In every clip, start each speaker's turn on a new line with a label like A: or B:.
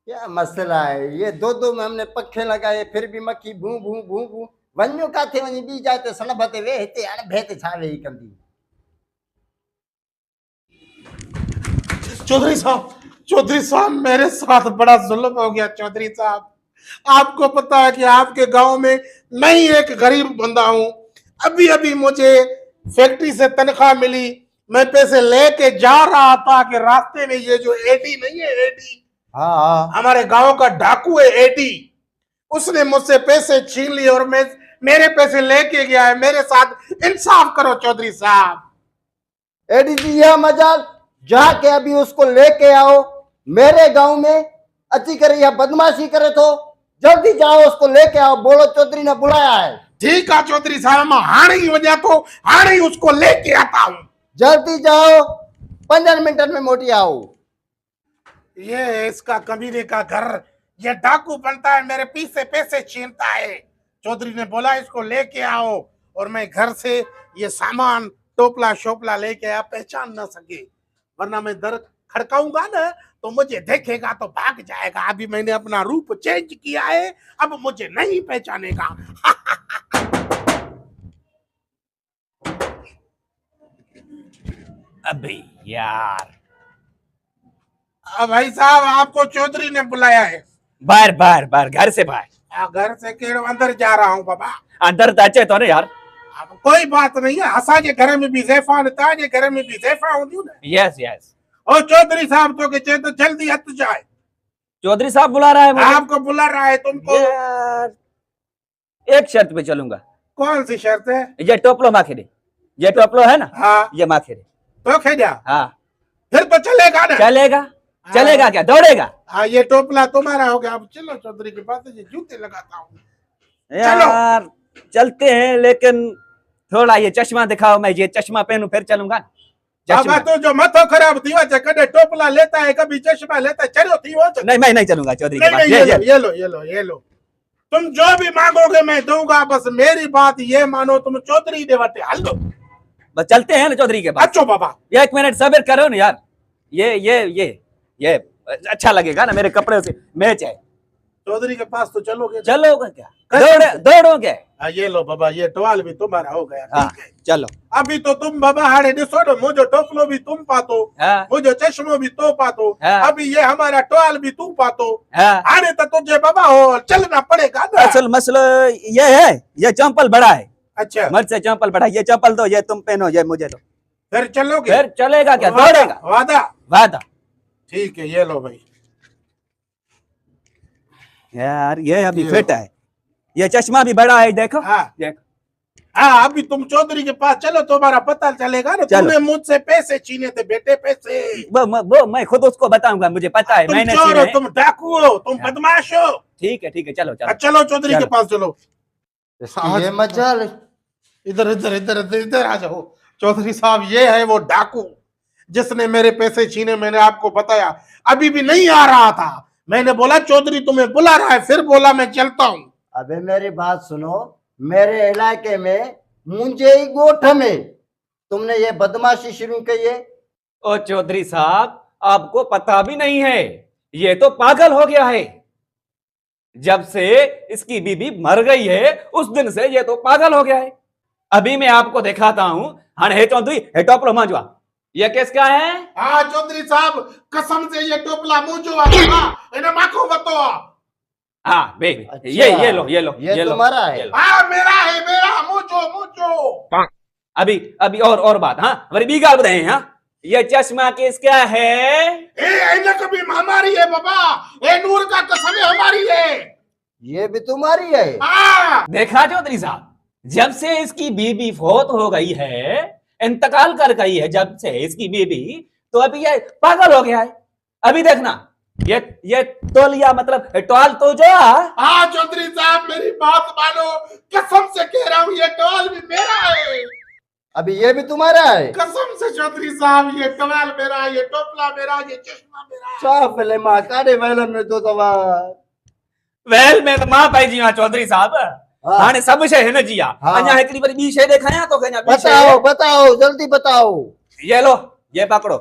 A: क्या मसला है? ये दो में हमने पखे लगाए फिर भी मक्खी भू भू भू भू वन्यो काथे वनी बी जाते सणभते वे हिते हाणे भेत छावे ही कंदी।
B: चौधरी साहब मेरे साथ बड़ा जुल्म हो गया। चौधरी साहब आपको पता है कि आपके गांव में मैं ही एक गरीब बंदा हूं। अभी अभी मुझे फैक्ट्री से तनख्वाह मिली, मैं पैसे लेके जा रहा था कि रास्ते में ये जो एडी नहीं है, एडी
A: हाँ
B: हमारे गांव का डाकू है एडी, उसने मुझसे पैसे छीन लिए और मैं मेरे पैसे लेके गया है। मेरे साथ इंसाफ करो चौधरी साहब।
A: एडी जी यह मजाक जाके अभी उसको लेके आओ मेरे गांव में अच्छी करे या बदमाशी करे तो जल्दी जाओ उसको लेके आओ। बोलो चौधरी ने बुलाया है।
B: ठीक है चौधरी साहब, मैं हाणे ही वजह तो हाणे ही उसको लेके आता हूँ।
A: जल्दी जाओ 15 मिनट में मोटी आओ।
B: ये इसका कमीने का घर, ये डाकू बनता है, मेरे पीछे पैसे छीनता है। चौधरी ने बोला इसको लेके आओ और मैं घर से ये सामान टोपला शोपला लेके आया, पहचान ना सके, वरना मैं दर खड़काऊंगा ना तो मुझे देखेगा तो भाग जाएगा। अभी मैंने अपना रूप चेंज किया है, अब मुझे नहीं पहचानेगा।
C: अबे यार,
B: भाई साहब आपको चौधरी ने बुलाया है।
C: बाहर बाहर बाहर, घर से बाहर।
B: घर से केड़ अंदर जा रहा हूँ बाबा।
C: अंदर तो अचे तो ना यार।
B: अब कोई बात नहीं है, असांजे घर में भी ज़ैफ़ा न ताजे घर में भी ज़ैफ़ा होंदी ना।
C: Yes yes.
B: और चौधरी साहब तो के तो जल्दी हट जाए।
C: चौधरी साहब बुला रहा है मुझे।
B: आपको बुला रहा है तुमको।
C: यार एक शर्त पे चलूंगा।
B: कौन सी शर्त है?
C: ये टोपलो माखे दे, ये टोपलो है ना।
B: हाँ
C: ये माखे दे
B: तो खेजा।
C: हाँ
B: फिर तो चलेगा ना।
C: चलेगा। चलेगा क्या, दौड़ेगा?
B: हाँ ये टोपला तुम्हारा हो गया। अब चलो चौधरी के पास, ये जूते लगाता हूँ।
C: यार चलते हैं, लेकिन थोड़ा ये चश्मा दिखाओ, मैं ये चश्मा पहनूं फिर चलूंगा।
B: बाबा तो जो मथो खराब थी वजह कदे टोपला लेता है, कभी चश्मा लेता है, चलो थी वो।
C: नहीं मैं नहीं चलूंगा चौधरी के पास।
B: ये लो तुम जो भी मांगोगे मैं दूंगा, बस मेरी बात ये मानो, तुम चौधरी देवते हल दो।
C: बस चलते हैं ना चौधरी के पास।
B: अच्छो बाबा
C: 1 मिनट सब्र करो ना यार। ये अच्छा लगेगा ना, मेरे कपड़े से मैच है।
B: चौधरी के पास तो चलोगे?
C: चलोगे क्या, दौड़ोगे?
B: ये लो बाबा, ये टवाल भी तुम्हारा हो गया।
C: हाँ,
B: ठीक है
C: चलो।
B: अभी तो तुम बाबा हाड़े दिसो तो मुझे टोपलो भी तुम पातो,
C: हाँ,
B: मुझे चश्मो भी तो पातो।
C: हाँ,
B: अभी ये हमारा टवाल भी तू पातो।
C: हाँ।
B: हाड़े तो तुझे बाबा हो चलना पड़ेगा ना।
C: असल मसला ये है, ये चंपल बड़ा है।
B: अच्छा
C: मर्द से चंपल बड़ा है। ये चंपल दो, ये तुम पहनो, ये मुझे दो।
B: फिर चलोगे?
C: फिर चलेगा क्या, दौड़ेगा?
B: वादा?
C: वादा।
B: ठीक है ये लो भाई।
C: यार ये अभी फिट है, ये चश्मा भी बड़ा है, देखो।
B: हाँ
C: देखो।
B: हाँ अभी तुम चौधरी के पास चलो, तुम्हारा पता चलेगा ना।
C: चलो।
B: तुमने मुझसे पैसे छीने थे बेटे, पैसे।
C: वो मैं खुद उसको बताऊंगा, मुझे पता है।
B: तुम
C: मैंने
B: चोर हो,
C: छीने।
B: तुम डाकू हो, तुम बदमाश हो।
C: ठीक है चलो चलो।
B: चलो चौधरी के पास चलो।
A: ये मजाल
B: इधर इधर इधर इधर इधर आ जाओ। चौधरी साहब ये है वो डाकू जिसने मेरे पैसे छीने। मैंने आपको बताया, अभी भी नहीं आ रहा था। मैंने बोला चौधरी तुम्हें बुला रहा है, फिर बोला मैं चलता हूँ।
A: अबे मेरी बात सुनो, मेरे इलाके में मुंजे ही गोठ में तुमने ये बदमाशी शुरू की है।
C: ओ चौधरी साहब आपको पता भी नहीं है, ये तो पागल हो गया है। जब से इसकी बीबी मर गई है उस दिन से ये तो पागल हो गया है। अभी मैं आपको दिखाता हूं। हाँ हे चौधरी, हे टोपलो मांजवा, ये किसका है?
B: हाँ चौधरी साहब कसम से ये टोपला मुझो आ, इन्हें माखो बतो।
C: हाँ बे,
A: अच्छा,
C: ये लो
A: ये तुम्हारा है?
B: हाँ मेरा है, मेरा मुझो।
C: अभी और बात। हाँ हमारी बीगाल बताए। हाँ ये चश्मा किसका है?
B: कभी हमारी है बाबा, ए नूर का कसम है हमारी है।
A: ये भी तुम्हारी है?
B: हाँ
C: देखा चौधरी साहब, जब से इसकी बीबी फौत हो गई है, इंतकाल कर गई है जब से इसकी बीबी, तो अभी ये पागल हो गया है। अभी देखना ये तौलिया मतलब टॉल तो जो।
B: हाँ चौधरी साहब मेरी बात मानो, कसम से कह रहा हूँ ये टॉल भी मेरा है।
A: अभी ये भी तुम्हारा है?
B: कसम से चौधरी साहब ये टॉल मेरा, ये टोपला मेरा, ये चश्मा मेरा।
A: साफ ले मां काडे वेलन में तो तवा
C: वेल में तो मां पाई जी चौधरी साहब।
A: हाँ।
C: हाने सब शे है न जिया।
A: हाँ।
C: अन्या एकड़ी बारी बी शे देखाया तो कन्या
A: बताओ जल्दी बताओ।
C: ये लो, ये पकड़ो।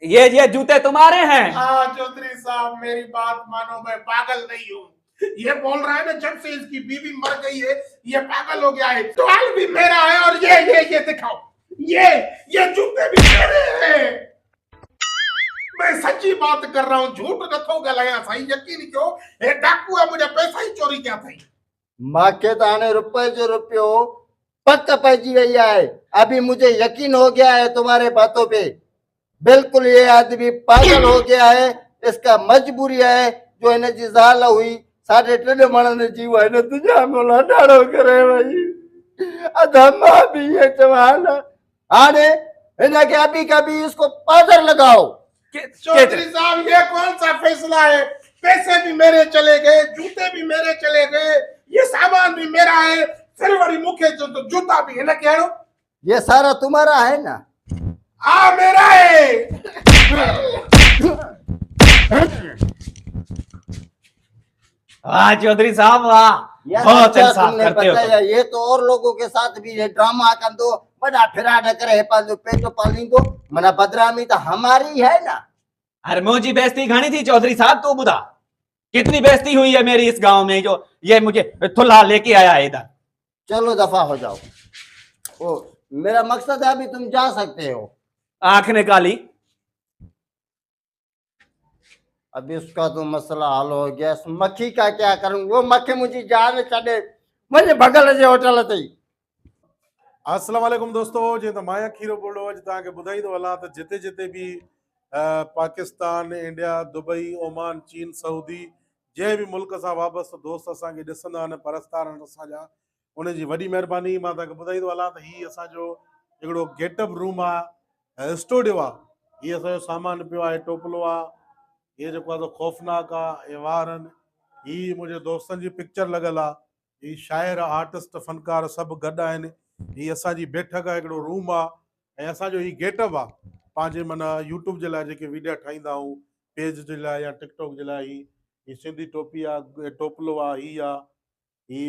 C: ये जूते तुम्हारे हैं।
B: हाँ चौधरी साहब मेरी बात मानो, मैं पागल नहीं हूँ। ये बोल रहा है ना जब से इसकी बीवी मर गई है ये पागल हो गया है। टॉल भी मेरा है और ये दिखाओ, ये जूते भी मेरे हैं। मैं सच्ची बात कर रहा हूँ, झूठ नथो गलाया साईं, यकीन कयो। हे डाकू मुझे पैसा ही चोरी किया था।
A: मांखे तो आने रुपए जो रुपयो पक पजी वही है। अभी मुझे यकीन हो गया है तुम्हारे बातों पे। बिल्कुल ये आदमी पागल हो गया है। इसका मजबूरी है जो इन्हें जी ज़ाल हुई साढ़े टे माण्हुनि जीव है तुझा मोला ॾाढो करे वई अधमा भी ये जवान आने इन्हें के अभी कभी इसको पागल लगाओ।
B: चौधरी साहब ये कौन सा फैसला है? पैसे भी मेरे चले गए, जूते भी मेरे चले गए, ये सामान भी मेरा है, सिल्वरी मुखे जो तो जूता भी है ना कहो।
A: ये सारा तुम्हारा है ना?
B: हाँ मेरा है।
C: वाह चौधरी साहब वाह,
A: यार
C: बहुत
A: अच्छा
C: इंसाफ
A: तुमने
C: करते हो
A: बताया।
C: तुम।
A: ये तो और लोगों के साथ भी ये ड्रामा कर दो, बड़ा फिरा न करे पालो पेटो पाली दो मना बदनामी तो हमारी है ना।
C: अरे मुझी बेइज्जती घणी थी चौधरी साहब, तू बुधा कितनी बेइज्जती हुई है मेरी इस गांव में, जो ये मुझे थुल्हा लेके आया है इधर।
A: चलो दफा हो जाओ। ओ मेरा मकसद है अभी तुम जा सकते हो।
C: आंख निकाली।
A: अभी उसका तो मसला हल हो गया। इस मक्खी का क्या करूं? वो मक्खी मुझे जान छे मुझे भगल जे होटल ते।
B: अस्सलाम वालेकुम दोस्तों, जी तो माया खीरो बोलो अज तक बुधाई तो हला तो जिते जिते भी पाकिस्तान, इंडिया, दुबई, ओमान, चीन, सऊदी जे भी मुल्क से वापस दोस्त असांखे ॾिसंदा आहिनि, परस्तार आहिनि असांजा, उन जी वॾी महिरबानी। मां तव्हांखे ॿुधाई थो हलां त हीउ असांजो हिकिड़ो गेटअप रूम आहे, स्टूडियो आहे। हीअ असांजो सामान पियो आहे, टोपलो आहे, ये जेको आहे खौफ़नाक आहे, ये वार आहिनि, हीअ मुंहिंजे दोस्तनि जी पिक्चर लॻल आहे, हीअ शाइर आर्टिस्ट फनकार सभु गॾु आहिनि। हीअ असांजी बैठक आहे, हिकिड़ो रूम आहे, ऐं असांजो हीअ गेटअप आहे पंहिंजे माना यूट्यूब जे लाइ जेके वीडियो ठाहींदा आहियूं पेज जे लाइ या टिकटॉक जे लाइ। हीअ सिंधी टोपी आहे, टोपलो आहे, हीअ आहे,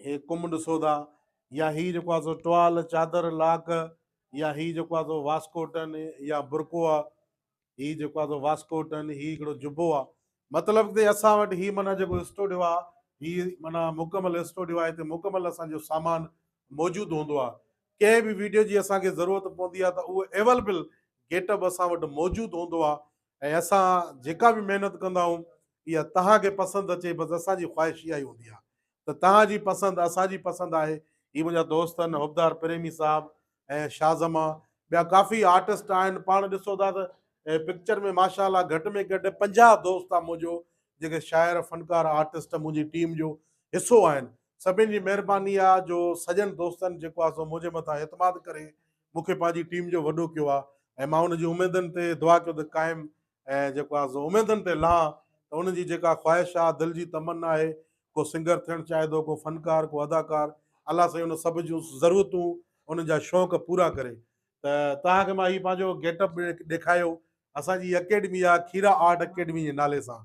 B: हीअ कुम ॾिसो था, या हीअ जेको आहे टुवाल चादर लाक, या हीअ जेको आहे वास्कोटन या बुरको आहे, हीअ जेको आहे वास्कोटन, हीअ हिकिड़ो जुबो आहे। मतिलबु कि असां वटि हीअ माना जेको स्टूडियो आहे हीअ माना मुकमल स्टूडियो आहे। हिते मुकमल असांजो सामान मौजूदु हूंदो आहे। कंहिं बि वीडियो जी असांखे ज़रूरत पवंदी आहे त उहो अवेलेबल गेटअप असां वटि मौजूदु हूंदो आहे। ऐं असां जेका बि महिनत कंदा आहियूं इहा तव्हांखे पसंदि अचे, बसि असांजी ख़्वाहिश इहा ई हूंदी आहे त तव्हांजी पसंदि असांजी पसंदि आहे। हीअ मुंहिंजा दोस्त आहिनि हुबदार प्रेमी साहब ऐं शाज़मा, ॿिया काफ़ी आर्टिस्ट आहिनि। पाण ॾिसो था त पिक्चर में माशाअल्लाह घटि में घटि 50 दोस्त आहे मुंहिंजो, जेके शाइर फनकार आर्टिस्ट मुंहिंजी टीम जो हिसो आहिनि। सभिनी जी महिरबानी आहे जो सॼनि दोस्तनि जेको आहे सो मुंहिंजे मथां एतमाद करे मूंखे पंहिंजी टीम जो वॾो कयो आहे। ऐं मां उनजी उमेदुनि ते दुआ कयो त क़ाइमु ऐं जेको आहे सो उमेदुनि ते लाह, त उनजी जेका ख़्वाहिश आहे, दिलि जी तमन्ना आहे, को सिंगर थियणु चाहे थो, को फनकार, को अदाकार, अलाह साईं उन सभ जूं ज़रूरतूं उन जा शौक़ु पूरा करे। त तव्हांखे मां हीउ पंहिंजो गेटअप ॾेखारियो। असांजी अकेडमी आहे खीरा आर्ट अकेडमी जे नाले सां।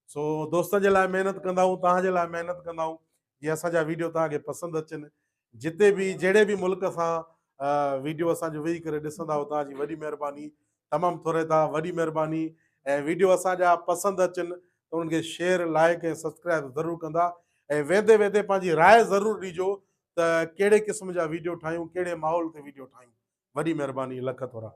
B: सो दोस्तनि जे लाइ महिनत कंदा आहियूं, तव्हांजे लाइ महिनत कंदा आहियूं जीअं असांजा वीडियो तव्हांखे पसंदि अचनि। जिते बि जहिड़े बि मुल्क सां वीडियो असांजो वेही करे ॾिसंदा आहियो, तव्हांजी वॾी महिरबानी, तमामु थोरे तव्हां वॾी महिरबानी। ऐं वीडियो असांजा पसंदि अचनि त उन्हनि खे शेयर, लाइक ऐं सब्सक्राइब ज़रूरु कंदा। ऐं वेंदे वेंदे पंहिंजी राय ज़रूरु ॾिजो त कहिड़े क़िस्म जा वीडियो ठाहियूं, कहिड़े माहौल ते वीडियो ठाहियूं। वॾी महिरबानी, लख थोरा।